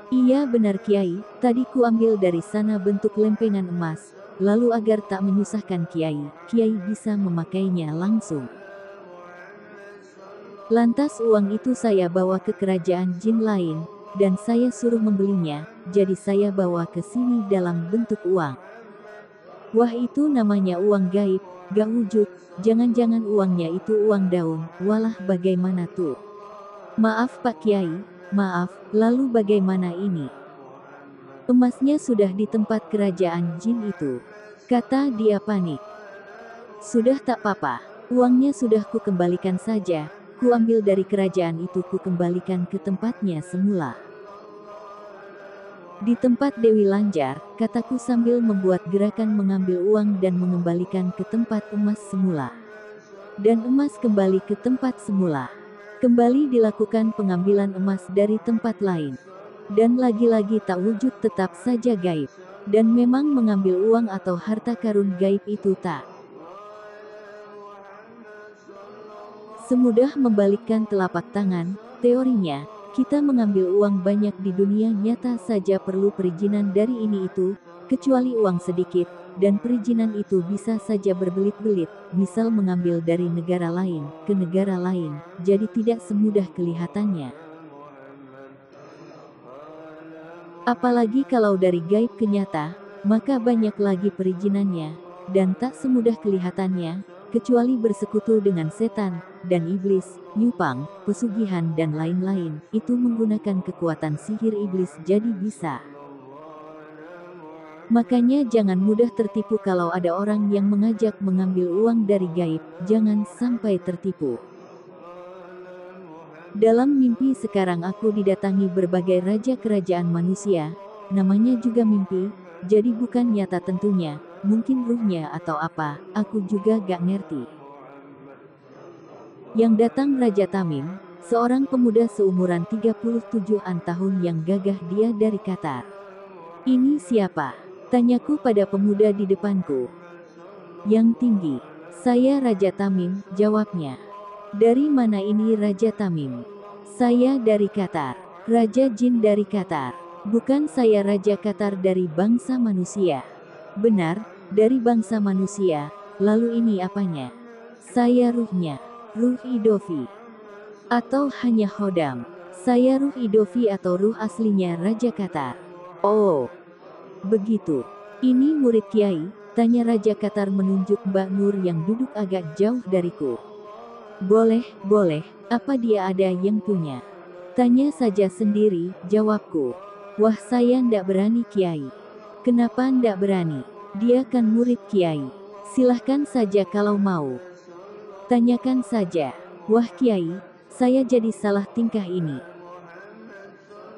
"Iya benar Kiai, tadi ku ambil dari sana bentuk lempengan emas, lalu agar tak menyusahkan Kiai, Kiai bisa memakainya langsung. Lantas uang itu saya bawa ke kerajaan jin lain, dan saya suruh membelinya, jadi saya bawa ke sini dalam bentuk uang." "Wah itu namanya uang gaib, gak wujud, jangan-jangan uangnya itu uang daun, walah bagaimana tuh?" "Maaf Pak Kiai, maaf, lalu bagaimana ini?" "Emasnya sudah di tempat kerajaan jin itu," kata dia panik. "Sudah tak apa-apa, uangnya sudah ku kembalikan saja, ku ambil dari kerajaan itu ku kembalikan ke tempatnya semula." "Di tempat Dewi Lanjar," kataku sambil membuat gerakan mengambil uang dan mengembalikan ke tempat emas semula. Dan emas kembali ke tempat semula. Kembali dilakukan pengambilan emas dari tempat lain. Dan lagi-lagi tak wujud, tetap saja gaib. Dan memang mengambil uang atau harta karun gaib itu tak semudah membalikkan telapak tangan. Teorinya, kita mengambil uang banyak di dunia nyata saja perlu perizinan dari ini itu, kecuali uang sedikit, dan perizinan itu bisa saja berbelit-belit, misal mengambil dari negara lain, ke negara lain, jadi tidak semudah kelihatannya. Apalagi kalau dari gaib ke nyata, maka banyak lagi perizinannya, dan tak semudah kelihatannya, kecuali bersekutu dengan setan, dan iblis, nyupang, pesugihan dan lain-lain, itu menggunakan kekuatan sihir iblis jadi bisa. Makanya jangan mudah tertipu kalau ada orang yang mengajak mengambil uang dari gaib, jangan sampai tertipu. Dalam mimpi sekarang aku didatangi berbagai raja kerajaan manusia, namanya juga mimpi, jadi bukan nyata tentunya, mungkin ruhnya atau apa, aku juga gak ngerti. Yang datang Raja Tamim, seorang pemuda seumuran 37-an tahun yang gagah, dia dari Qatar. "Ini siapa?" tanyaku pada pemuda di depanku. "Yang tinggi." "Saya Raja Tamim," jawabnya. "Dari mana ini Raja Tamim?" "Saya dari Qatar." "Raja jin dari Qatar?" "Bukan, saya Raja Qatar dari bangsa manusia." "Benar, dari bangsa manusia, lalu ini apanya?" "Saya ruhnya." "Ruh Idofi." Atau hanya Hodam? Saya Ruh Idovi atau ruh aslinya Raja Qatar. Oh, begitu. Ini murid Kiai, tanya Raja Qatar menunjuk Mbak Nur yang duduk agak jauh dariku. Boleh, boleh, apa dia ada yang punya? Tanya saja sendiri, jawabku. Wah saya ndak berani Kiai. Kenapa ndak berani? Dia kan murid Kiai. Silahkan saja kalau mau. Tanyakan saja. Wah Kiai, saya jadi salah tingkah ini.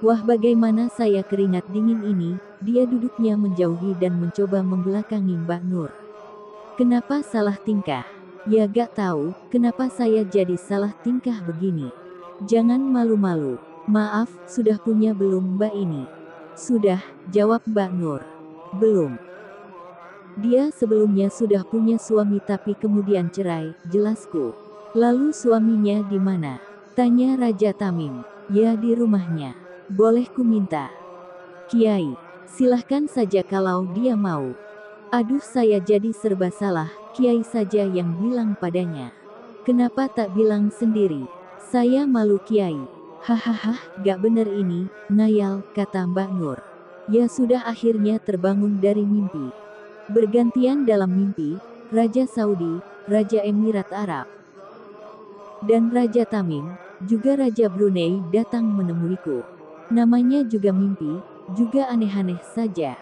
Wah bagaimana saya keringat dingin ini, dia duduknya menjauhi dan mencoba membelakangi Mbak Nur. Kenapa salah tingkah? Ya gak tahu, kenapa saya jadi salah tingkah begini. Jangan malu-malu. Maaf, sudah punya belum Mbak ini? Sudah, jawab Mbak Nur. Belum. Dia sebelumnya sudah punya suami tapi kemudian cerai, jelasku. Lalu suaminya di mana? Tanya Raja Tamim. Ya di rumahnya. Boleh ku minta? Kiai, silahkan saja kalau dia mau. Aduh saya jadi serba salah, Kiai saja yang bilang padanya. Kenapa tak bilang sendiri? Saya malu Kiai. Hahaha, gak bener ini, ngayal, kata Mbak Nur. Ya sudah akhirnya terbangun dari mimpi. Bergantian dalam mimpi, Raja Saudi, Raja Emirat Arab, dan Raja Tamim, juga Raja Brunei datang menemuiku. Namanya juga mimpi, juga aneh-aneh saja.